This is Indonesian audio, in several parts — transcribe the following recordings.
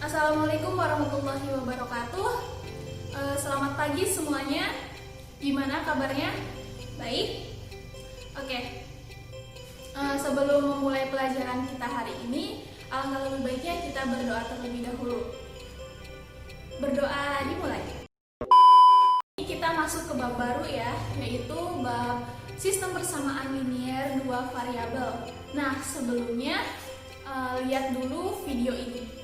Assalamualaikum warahmatullahi wabarakatuh. Selamat pagi semuanya. Gimana kabarnya? Baik? Oke. Sebelum memulai pelajaran kita hari ini, alangkah lebih baiknya kita berdoa terlebih dahulu. Berdoa dimulai. Kita masuk ke bab baru ya, yaitu bab sistem persamaan linier dua variabel. Nah, sebelumnya lihat dulu video ini.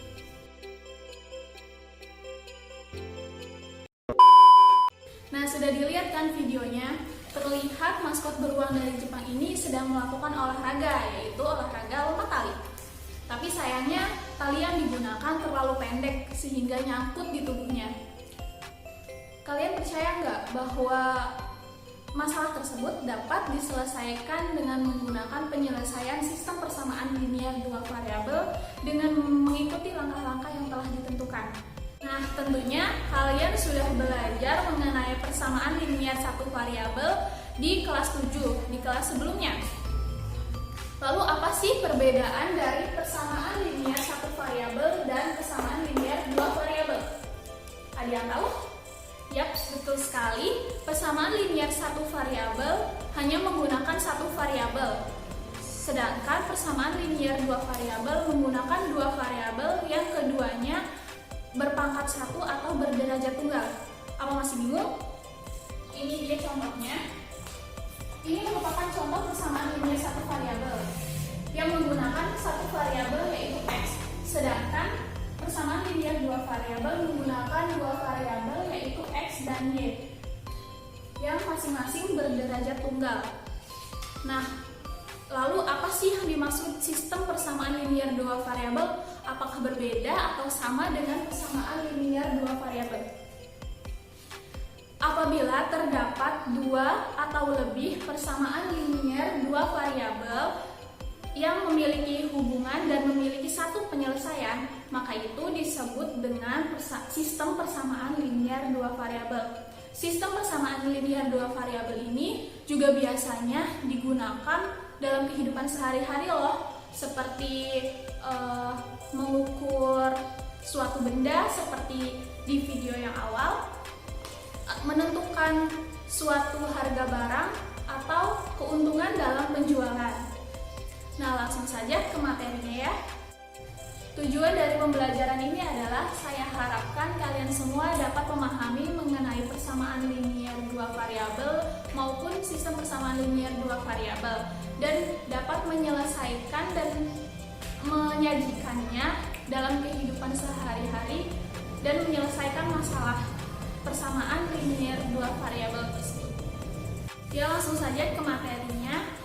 Nah, sudah dilihat kan videonya? Terlihat maskot beruang dari Jepang ini sedang melakukan olahraga, yaitu olahraga lompat tali. Tapi sayangnya tali yang digunakan terlalu pendek sehingga nyangkut di tubuhnya. Kalian percaya nggak bahwa masalah tersebut dapat diselesaikan dengan menggunakan penyelesaian sistem persamaan linier dua variabel dengan mengikuti langkah-langkah yang telah ditentukan? Nah, tentunya kalian sudah belajar mengenai persamaan linier satu variabel di kelas 7, di kelas sebelumnya. Lalu apa sih perbedaan dari persamaan linier satu variabel dan persamaan linier dua variabel? Ada yang tahu? Yap, betul sekali. Persamaan linier satu variabel hanya menggunakan satu variabel. Sedangkan persamaan linier dua variabel menggunakan dua variabel yang keduanya berpangkat satu atau berderajat tunggal. Apa masih bingung? Ini dia contohnya. Ini merupakan contoh persamaan linier satu variabel yang menggunakan satu variabel yaitu x. Sedangkan persamaan linier dua variabel menggunakan dua variabel yaitu x dan y yang masing-masing berderajat tunggal. Nah, lalu apa sih yang dimaksud sistem persamaan linier dua variabel? Apakah berbeda atau sama dengan persamaan linier dua variabel? Apabila terdapat dua atau lebih persamaan linier dua variabel yang memiliki hubungan dan memiliki satu penyelesaian, maka itu disebut dengan sistem persamaan linier dua variabel. Sistem persamaan linier dua variabel ini juga biasanya digunakan dalam kehidupan sehari-hari loh, seperti mengukur suatu benda seperti di video yang awal, menentukan suatu harga barang atau keuntungan dalam penjualan. Nah, langsung saja ke materinya ya. Tujuan dari pembelajaran ini adalah saya harapkan kalian semua dapat memahami mengenai persamaan linier dua variabel maupun sistem persamaan linier dua variabel dan dapat menyelesaikan dan menyajikannya dalam kehidupan sehari-hari dan menyelesaikan masalah persamaan linier dua variabel tersebut. Ya, langsung saja ke materinya.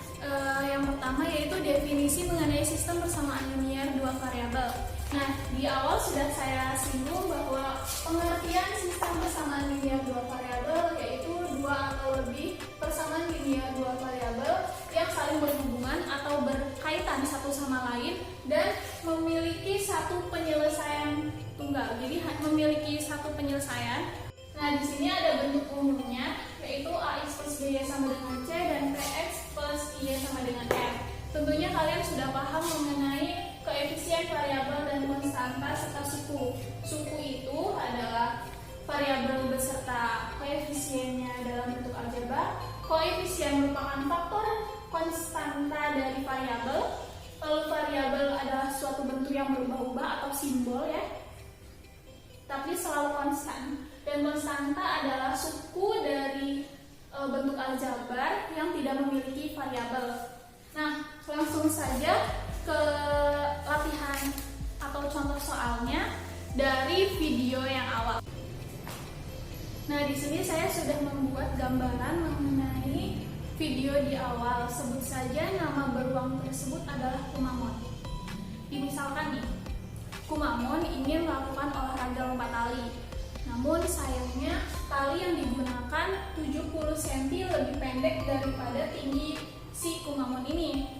Yang pertama yaitu definisi mengenai sistem persamaan linier dua variabel. Nah, di awal sudah saya singgung bahwa pengertian sistem persamaan linier dua variabel yaitu dua atau lebih persamaan linier dua variabel yang saling berhubungan atau berkaitan satu sama lain dan memiliki satu penyelesaian tunggal. Jadi memiliki satu penyelesaian. Nah, di sini ada bentuk umumnya yaitu AX plus BY sama dengan C dan PX plus Y sama dengan R. Tentunya kalian sudah paham mengenai koefisien variabel dan konstanta serta suku. Suku itu adalah variabel beserta koefisiennya dalam bentuk aljabar. Koefisien merupakan faktor konstanta dari variabel. Lalu variabel adalah suatu bentuk yang berubah-ubah atau simbol ya, tapi selalu konstan. Dan konstanta adalah suku dari bentuk aljabar yang tidak memiliki variabel. Nah, langsung saja ke latihan atau contoh soalnya dari video yang awal. Nah, di sini saya sudah membuat gambaran mengenai video di awal. Sebut saja nama beruang tersebut adalah Kumamon. Misalkan nih, Kumamon ingin melakukan olahraga lompat tali. Namun sayangnya tali yang digunakan 70 cm lebih pendek daripada tinggi si Kumamon ini.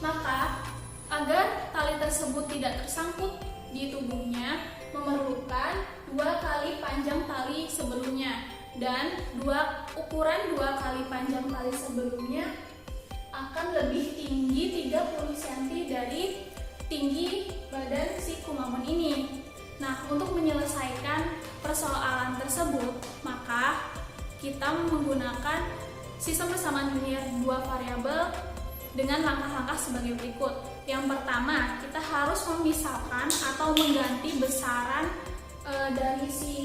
Maka agar tali tersebut tidak tersangkut di tubuhnya memerlukan 2 kali panjang tali sebelumnya, dan ukuran 2 kali panjang tali sebelumnya akan lebih tinggi 30 cm dari tinggi badan si Kumamon ini. Nah, untuk menyelesaikan persoalan tersebut, maka kita menggunakan sistem persamaan linear dua variabel dengan langkah-langkah sebagai berikut. Yang pertama, kita harus memisahkan atau mengganti besaran dari si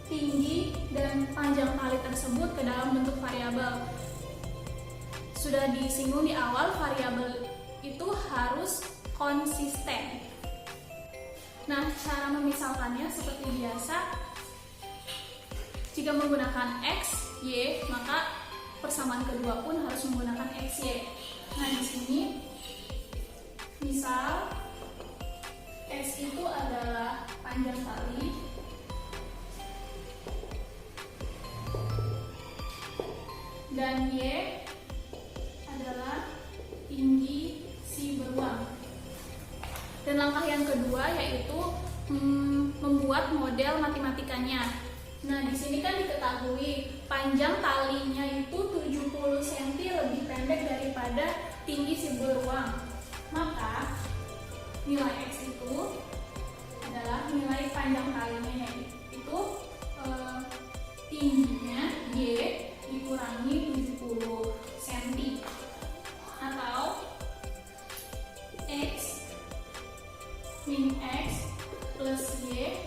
tinggi dan panjang tali tersebut ke dalam bentuk variabel. Sudah disinggung di awal, variabel itu harus konsisten. Nah, cara memisahkannya seperti biasa. Jika menggunakan X, Y, maka persamaan kedua pun harus menggunakan X, Y. Nah, di sini misal X itu adalah panjang tali dan Y adalah tinggi si beruang. Dan langkah yang kedua yaitu membuat model matematikanya. Nah, di sini kan diketahui panjang talinya itu 70 cm lebih pendek daripada tinggi si beruang. Maka nilai X itu adalah nilai panjang talinya, yaitu tingginya Y dikurangi 70 cm, atau X min X plus Y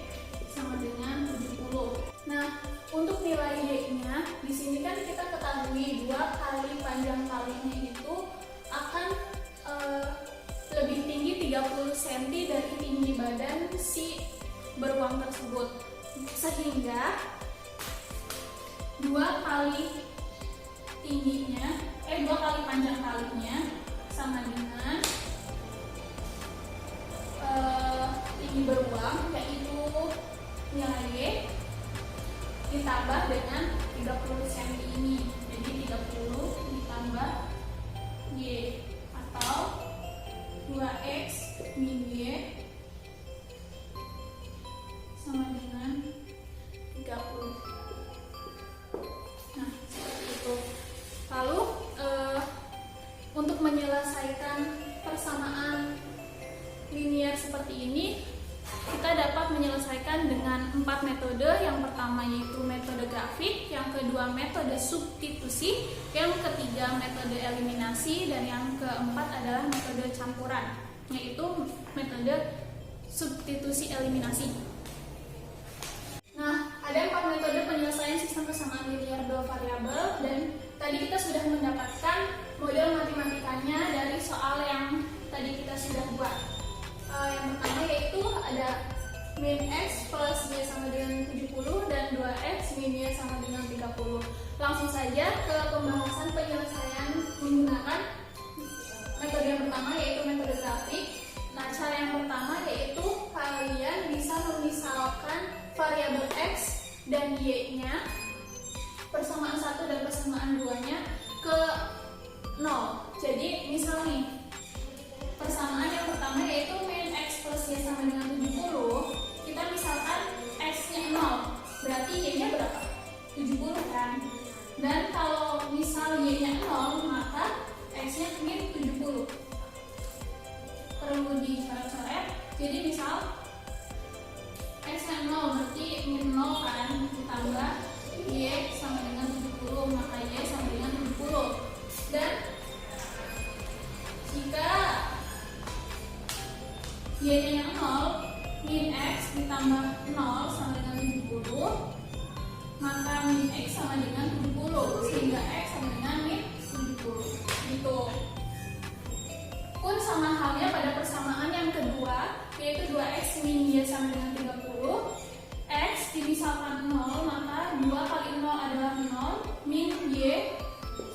sama dengan 70. Nah, untuk nilai Y-nya di sini kan kita ketahui 2 kali panjang talinya itu akan lebih tinggi 30 cm dari tinggi badan si beruang tersebut. Sehingga 2 kali panjang talinya sama dengan tinggi beruang, yaitu nilai Y ditambah dengan 30 cm ini. Jadi 30 ditambah Y, atau 2X min Y sama dengan 30. Nah, seperti itu. Lalu untuk menyelesaikan persamaan linear seperti ini, kita dapat menyelesaikan dengan 4 metode. Yang pertama yaitu metode grafik, yang kedua metode substitusi, yang ketiga metode eliminasi, dan yang keempat adalah metode campuran, yaitu metode substitusi eliminasi. Nah, ada 4 metode penyelesaian sistem persamaan linear dua variabel, dan tadi kita sudah mendapatkan model matematikanya dari soal yang tadi kita sudah buat. Yang pertama yaitu ada min X plus Y sama dengan 70 dan 2X min Y sama dengan 30. Langsung saja ke pembahasan penyelesaian menggunakan metode yang pertama yaitu metode grafik. Nah, cara yang pertama yaitu kalian bisa memisalkan variabel X dan Y-nya, persamaan 1 dan persamaan 2-nya ke 0. Jadi misal nih, persamaan yang pertama yaitu min X plus Y sama dengan 70. Kita misalkan X-nya 0, berarti Y-nya berapa? 70 kan? Dan kalau misal Y-nya 0, maka X-nya min 70. Perlu dicoret-coret. Jadi misal X-nya 0, berarti min 0 kan? Ditambah Y sama dengan 70, maka Y sama dengan 70. Dan jika Y-nya yang 0, min X ditambah 0 sama dengan 70, maka min X sama dengan 70, sehingga X sama dengan min 70. Gitu. Pun sama halnya pada persamaan yang kedua, yaitu 2X min Y sama dengan 30. X dimisalkan 0, maka 2 kali 0 adalah 0, min Y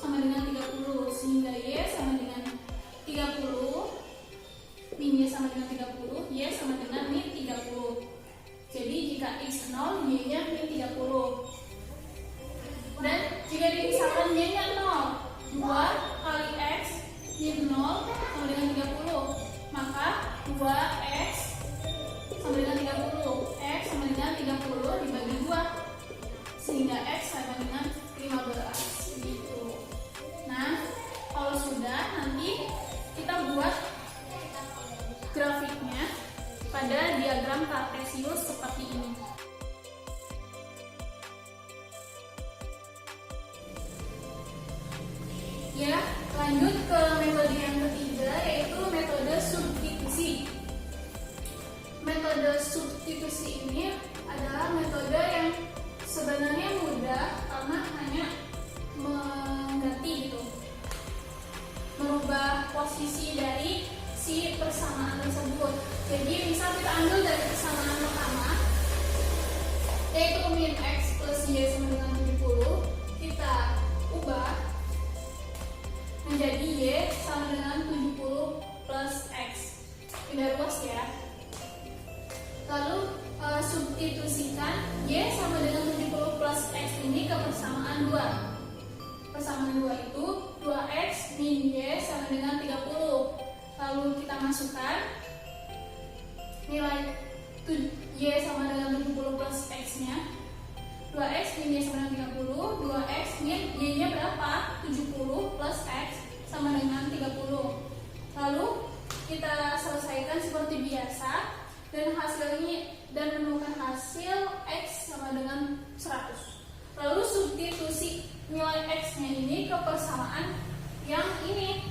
sama dengan 30, sehingga Y sama dengan 30, min Y sama dengan 30, Y sama dengan min 30. Jadi jika X 0, Y-nya min 30. Dan jika dimisalkan Y-nya 0, 2 kali X min 0 sama dengan 30, maka 2X sama dengan 30. X sama dengan 30 dibagi 2, sehingga X sama dengan 15. Gitu. Nah, kalau sudah, nanti kita buat pada diagram kartesius seperti ini. Ya, lanjut ke metode yang ketiga, yaitu metode substitusi. Metode substitusi ini adalah metode yang sebenarnya mudah karena hanya mengganti merubah posisi dari si persamaan tersebut. Jadi misal kita ambil dari persamaan pertama, yaitu min x plus y sama dengan 70, kita ubah menjadi y sama dengan 70 plus x. Tidak luas ya. Lalu substitusikan y sama dengan 70 plus x ini ke persamaan 2. Persamaan 2 itu 2x min y sama dengan 30. Lalu kita masukkan nilai y sama dengan 70 plus x nya. 2x min y sama dengan 30. 2x min y nya berapa? 70 plus x sama dengan 30. Lalu kita selesaikan seperti biasa dan menemukan hasil x sama dengan 100. Lalu substitusi nilai x nya ini ke persamaan yang ini,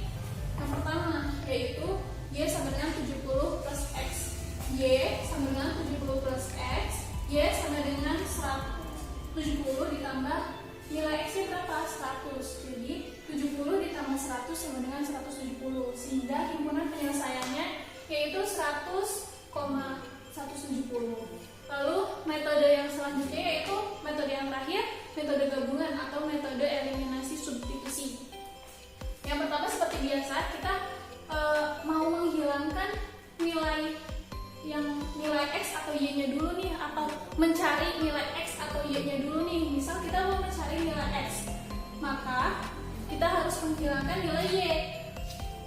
yang pertama, yaitu y sama dengan 70 plus x. Y sama dengan 70 plus x, y sama dengan 170 ditambah nilai x nya berapa? 100. Jadi 70 ditambah 100 sama dengan 170, sehingga himpunan penyelesaiannya yaitu 100,170. Lalu metode yang selanjutnya yaitu metode yang terakhir, metode gabungan atau metode eliminasi substitusi. Yang pertama seperti biasa, kita mau menghilangkan nilai x atau y-nya dulu nih, atau mencari nilai x atau y-nya dulu nih. Misal kita mau mencari nilai x, maka kita harus menghilangkan nilai y.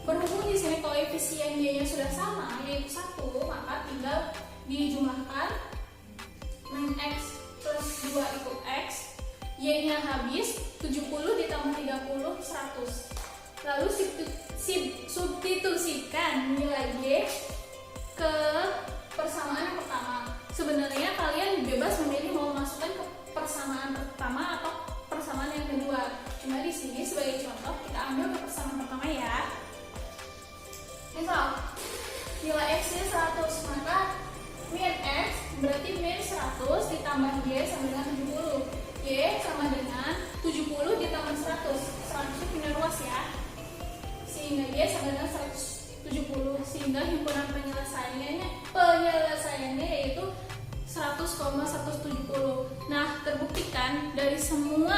Berhubung di sini koefisien y-nya sudah sama, yaitu 1, maka tinggal dijumlahkan min x plus 2 itu x, y-nya habis, 70 ditambah 30, 100. Lalu substitusikan nilai y ke persamaan yang pertama. Sebenarnya kalian bebas memilih mau masukkan ke persamaan pertama atau persamaan yang kedua. Cuma di sini sebagai contoh kita ambil ke persamaan pertama ya. Misal nilai x-nya 100, maka min x berarti min 100 ditambah y sama dengan 70. Y sama dengan 70 ditambah 100. 100 punya ruas ya. Sehingga y sama dengan 170, sehingga himpunan penyelesaiannya yaitu 100,170. Nah, terbuktikan dari semua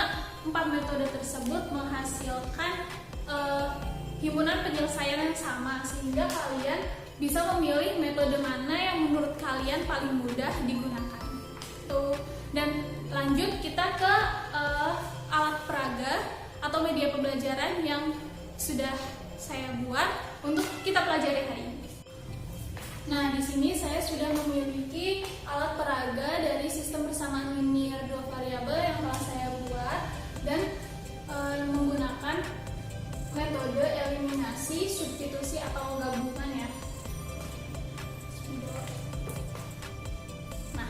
4 metode tersebut menghasilkan himpunan penyelesaian yang sama, sehingga kalian bisa memilih metode mana yang menurut kalian paling mudah digunakan. Tuh. Dan lanjut kita ke alat peraga atau media pembelajaran yang sudah saya buat untuk kita pelajari hari ini. Nah, di sini saya sudah memiliki alat peraga dari sistem persamaan linear 2 variabel yang telah saya buat dan menggunakan metode eliminasi, substitusi atau gabungan ya. Nah,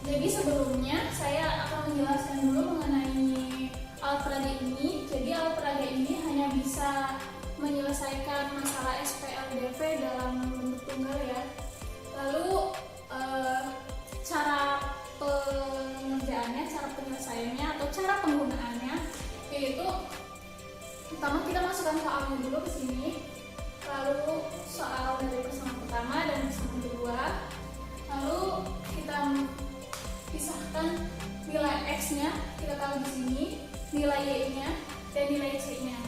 jadi sebelumnya saya akan menjelaskan dulu mengenai alat peraga ini. Jadi alat peraga ini hanya bisa menyelesaikan masalah SPLDV dalam bentuk tunggal ya. Lalu cara pengerjaannya, cara penyelesaiannya atau cara penggunaannya yaitu pertama kita masukkan soalnya dulu ke sini. Lalu soal dari persamaan pertama dan persamaan kedua. Lalu kita pisahkan nilai x-nya, kita taruh di sini, nilai y-nya dan nilai c-nya.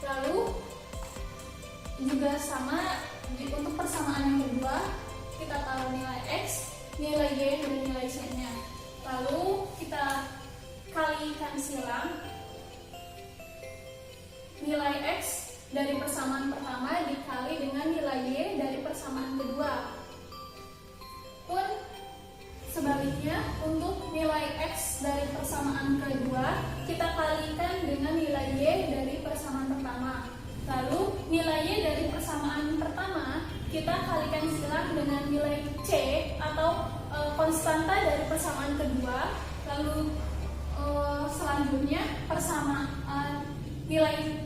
Lalu juga sama untuk persamaan yang kedua, kita taruh nilai x, nilai y dan nilai c-nya. Lalu kita kalikan silang nilai x dari persamaan pertama dikali dengan nilai y dari persamaan kedua. Pun sebaliknya, untuk nilai x dari persamaan kedua kita kalikan dengan nilai y dari persamaan pertama. Lalu nilai y dari persamaan pertama kita kita kalikan silang dengan nilai C atau konstanta dari persamaan kedua. Lalu selanjutnya persamaan nilai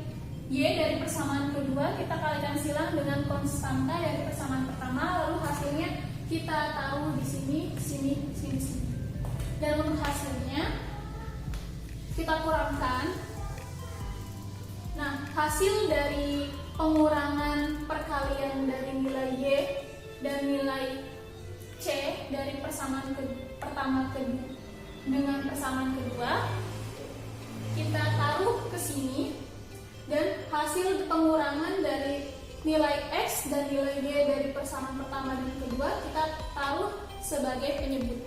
Y dari persamaan kedua kita kalikan silang dengan konstanta dari persamaan pertama, lalu hasilnya kita taruh di sini, sini, sini, sini. Dan untuk hasilnya kita kurangkan. Nah, hasil dari pengurangan perkalian dari nilai Y dan nilai C dari persamaan pertama dengan persamaan kedua kita taruh ke sini, dan hasil pengurangan dari nilai X dan nilai Y dari persamaan pertama dan kedua kita taruh sebagai penyebut.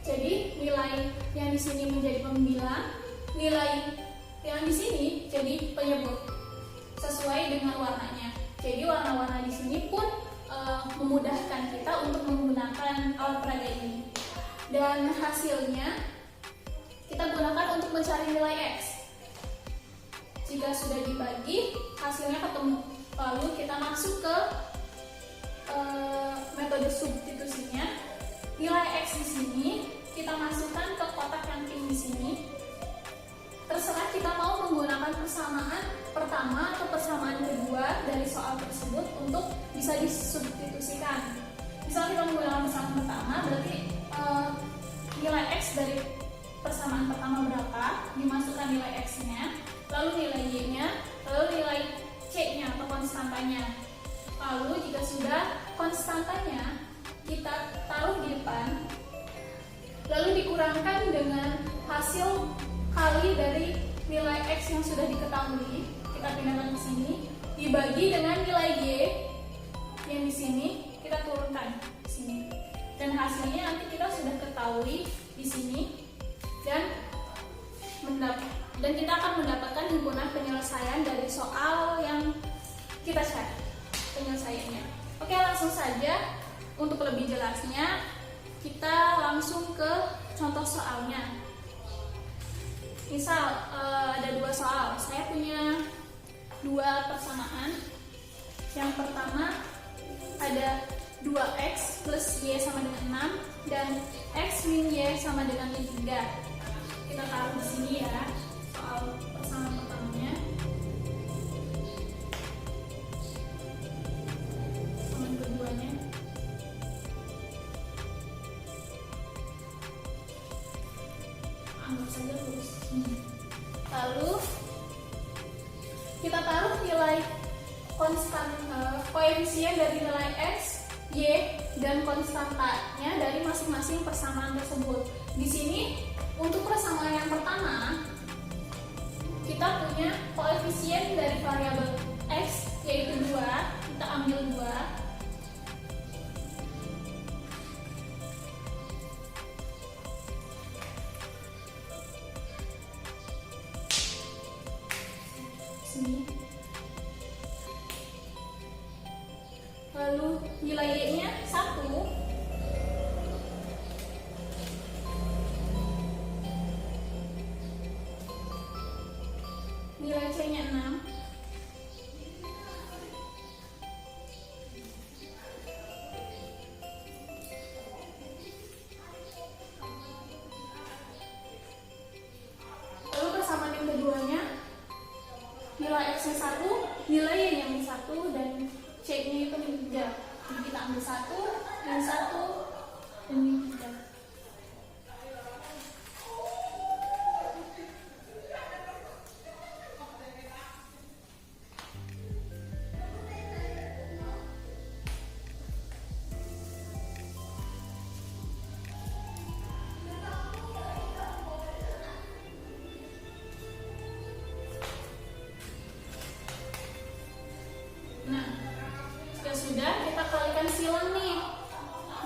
Jadi nilai yang di sini menjadi pembilang, nilai yang di sini jadi penyebut sesuai dengan warnanya. Jadi warna-warna di sini pun memudahkan kita untuk menggunakan alat peraga ini. Dan hasilnya kita gunakan untuk mencari nilai X. Jika sudah dibagi, hasilnya ketemu. Lalu kita masuk ke metode substitusinya. Nilai X di sini kita masukkan ke kotak yang pink di sini. Terserah kita mau menggunakan persamaan pertama atau persamaan kedua dari soal tersebut untuk bisa disubstitusikan. Misal kita menggunakan persamaan pertama, berarti nilai X dari persamaan pertama berapa, dimasukkan nilai X-nya, lalu nilai Y-nya, lalu nilai C-nya atau konstantanya. Lalu jika sudah konstantanya kita taruh di depan, lalu dikurangkan dengan hasil kali dari nilai X yang sudah diketahui, kita pindahkan ke sini, dibagi dengan nilai Y yang di sini kita turunkan ke sini. Dan hasilnya nanti kita sudah ketahui di sini, dan kita akan mendapatkan himpunan penyelesaian dari soal yang kita cari penyelesaiannya. Oke, langsung saja untuk lebih jelasnya kita langsung ke contoh soalnya. Misal ada dua soal, saya punya dua persamaan. Yang pertama ada 2x plus y sama dengan 6 dan x min y sama dengan 3. Kita taruh di sini ya soal persamaan pertamanya. Sama keduanya. Anggap saja lurus. Lalu kita taruh nilai konstan koefisien dari nilai x, y, dan konstantanya dari masing-masing persamaan tersebut. Di sini untuk persamaan yang pertama kita punya koefisien dari variabel x yaitu 2, kita ambil 2. Lalu nilai y-nya 1. Nilai c-nya 6. Lalu persamaan yang keduanya, nilai x-nya 1, nilai y-nya 1, dan C-nya itu 3. Jadi kita ambil 1, dan 1, dan 3. Nah, jika sudah, kita kalikan silang nih.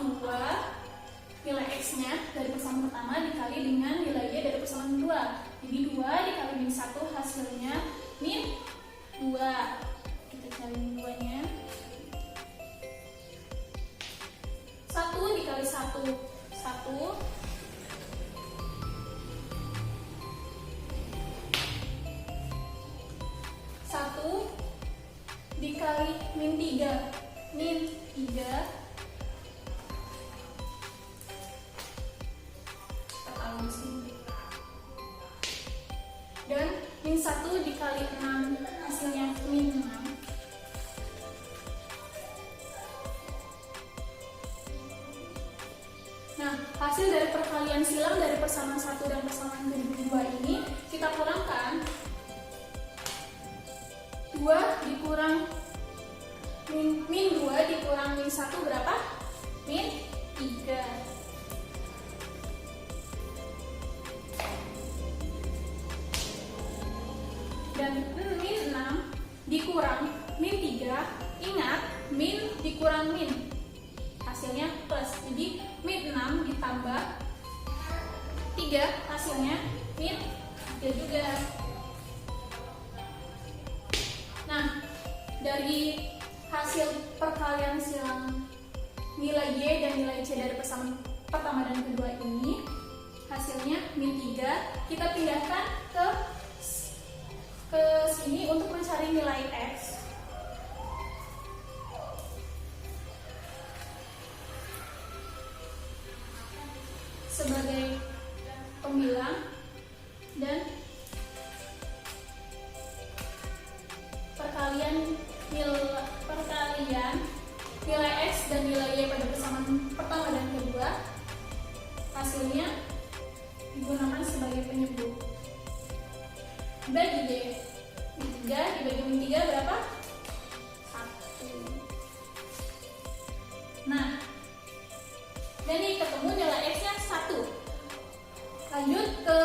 2 nilai x-nya dari persamaan pertama dikali dengan nilai y dari persamaan kedua. Jadi 2 dikali min 1 hasilnya min 2. Kita cari min 2-nya. 1 dikali 1, 1. 1 dikali dikali min 3. Min 3 kita taruh di sini. Dan min 1 dikali 6 hasilnya min 6. Nah, hasil dari perkalian silang dari persamaan 1 dan persamaan kedua ini kita kurangkan. 2 dikurang min 2 dikurang min 1 berapa? Min 3. Dan min 6 dikurang min 3, ingat min dikurang min, hasilnya plus. Jadi min 6 ditambah 3 hasilnya min 3 juga. Nah, dari hasil perkalian silang nilai Y dan nilai C dari persamaan pertama dan kedua ini, hasilnya min 3. Kita pindahkan ke sini untuk mencari nilai X. Sebagai pembilang dan perkalian nilai X dan nilai Y pada persamaan pertama dan kedua, hasilnya digunakan sebagai penyebut. Bagi Y, min 3 dibagi min 3 berapa? 1. Nah, jadi ketemu nilai X nya 1. Lanjut ke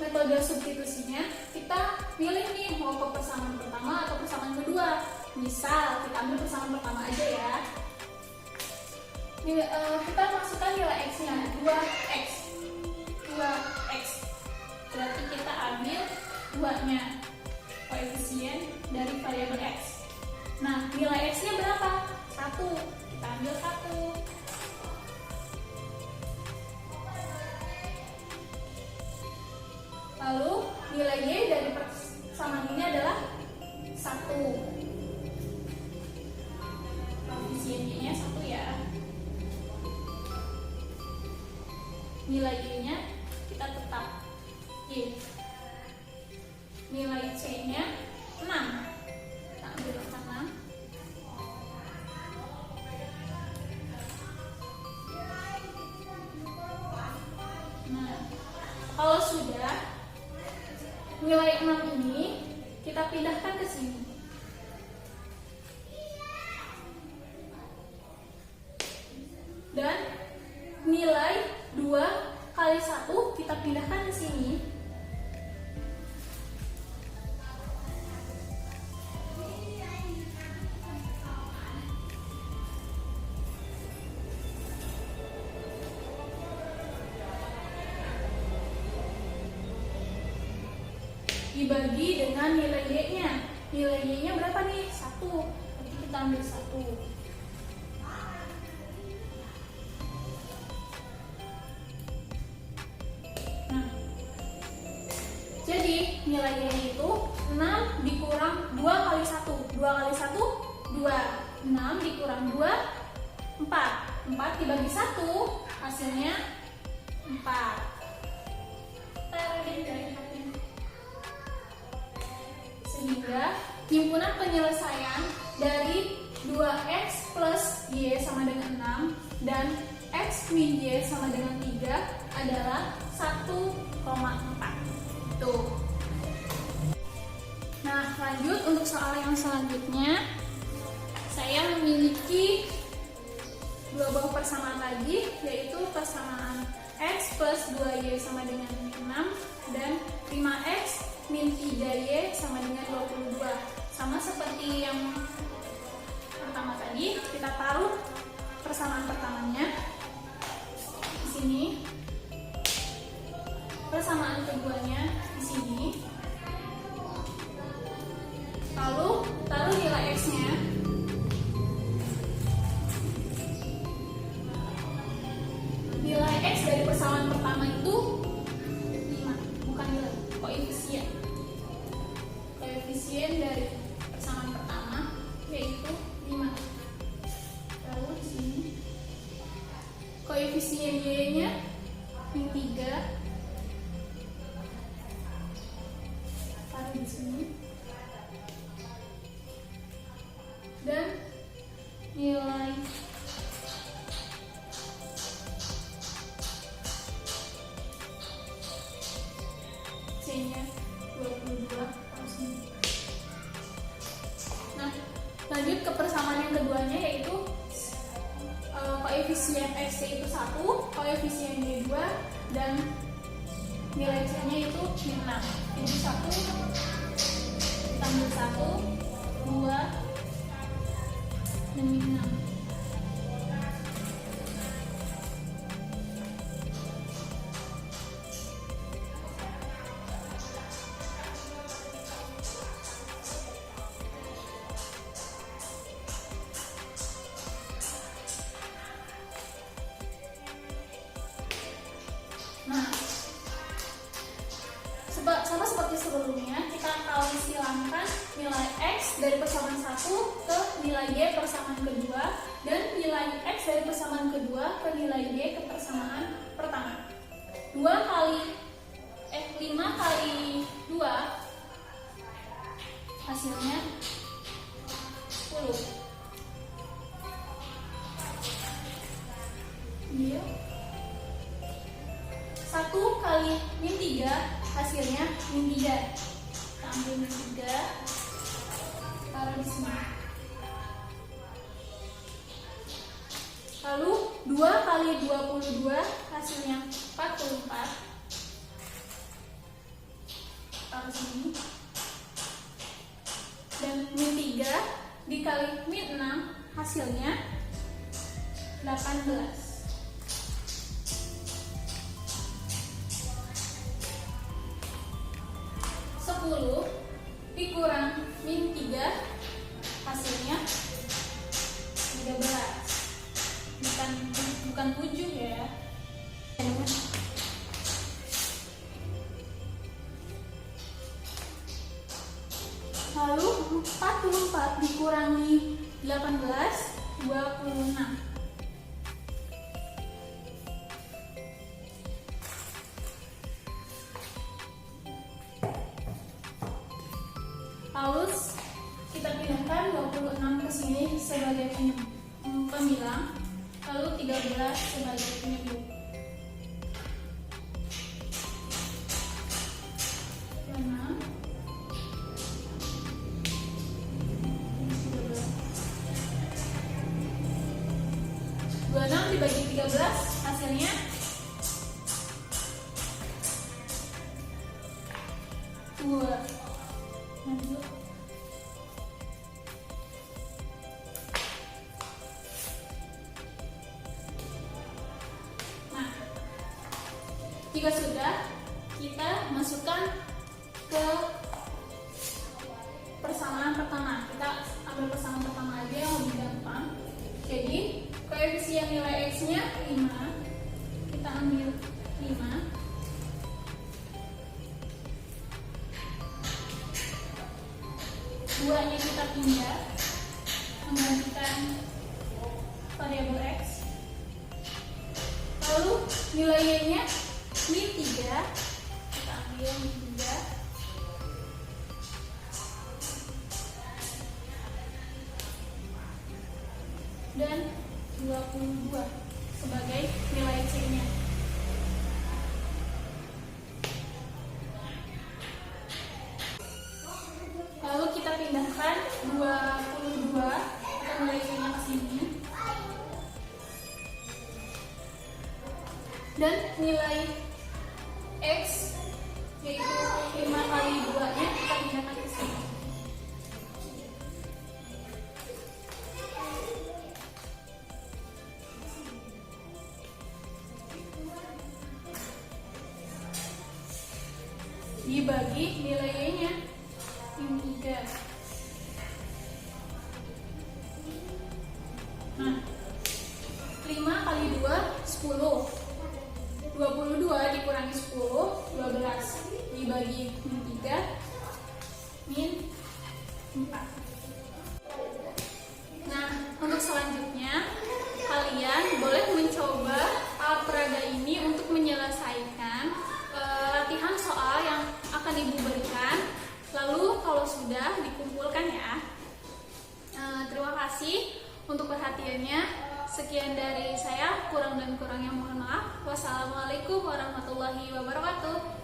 metode substitusinya, kita pilih nih mau ke persamaan pertama atau persamaan kedua. Misal kita ambil persamaan pertama aja ya. Kita masukkan nilai X nya 2X. Berarti kita ambil 2 nya koefisien dari variabel X. Nah, nilai X nya berapa? 1. Kita ambil 1. Lalu nilai Y dari persamaan ini adalah 1. Koefisien Y-nya 1 ya. Nilai Y-nya kita tetap Y. Nilai C-nya 6. Kita ambil 6. Nah, kalau sudah nilai 6 ini kita pindahkan ke sini. Dan nilai 2 kali 1 kita pindahkan ke sini. Dibagi dengan nilai Y-nya. Nilai Y-nya berapa nih? 1. Nanti kita ambil 1. Nah, jadi nilai Y-nya itu 6 dikurang 2 kali 1. 2 kali 1, 2. 6 dikurang 2, 4. 4 dibagi 1, hasilnya 4. Taruh di garis hatinya. Sehingga himpunan penyelesaian dari 2X plus Y sama dengan 6 dan X min Y sama dengan 3 adalah 1,4. Tuh. Nah, lanjut untuk soal yang selanjutnya. Saya memiliki dua buah persamaan lagi, yaitu persamaan X plus 2Y sama dengan 6 dan 5X min 3Y sama dengan 22. Sama seperti yang pertama tadi, kita taruh persamaan pertamanya di sini, persamaan keduanya di sini, lalu taruh nilai X-nya. Nilai X dari persamaan pertama itu 5, bukan nilai, koefisien dari persamaan pertama koefisien Y-nya min 3, taruh di sini, dan nilai C-nya 22 taruh sini. Nah, lanjut ke persamaan yang keduanya, yaitu koefisien X itu 1, koefisien Y 2, dan nilai C-nya itu min 6. Jadi 1 ditambah 1, 2, dan min 6. Nah, sama seperti sebelumnya, kita kali silangkan nilai X dari persamaan 1 ke nilai Y persamaan kedua, dan nilai X dari persamaan kedua ke nilai Y ke persamaan pertama. 5 kali 2 hasilnya 10. Iya. 1 kali min 3 hasilnya min 3. Kita ambil min 3, taruh di sini. Lalu 2 kali 22 hasilnya 44. Taruh sini. Dan min 3 dikali min 6 hasilnya 18. 10 dikurang min 3 hasilnya 13. Bukan 7 ya. Lalu 44 dikurangi 18, 26. Lalu kita pindahkan 26 ke sini sebagai pemilang, lalu 13 sebagai penyebut. 26 dibagi 13 hasilnya 2. Nah, jika sudah, kita masukkan ke persamaan pertama. Kita ambil persamaan pertama aja yang lebih gampang. Jadi koefisien nilai X-nya 5, kita ambil 5. Duanya kita pindah, menggantikan variabel X. Lalu nilai Y-nya min 3, kita ambil min 3. Dan 22 sebagai nilai C-nya. Lalu kita pindahkan 22 atau nilai C-nya ke sini. Dan nilai X yaitu 5 kali 2-nya kita pindahkan ke sini. Dibagi nilai Y-nya min 3. Nah, 5 kali 2 10. 22 dikurangi 10 12. Dibagi min 3 min 4. Nah, untuk selanjutnya kalian boleh mencoba untuk perhatiannya. Sekian dari saya, kurang dan kurangnya mohon maaf. Wassalamualaikum warahmatullahi wabarakatuh.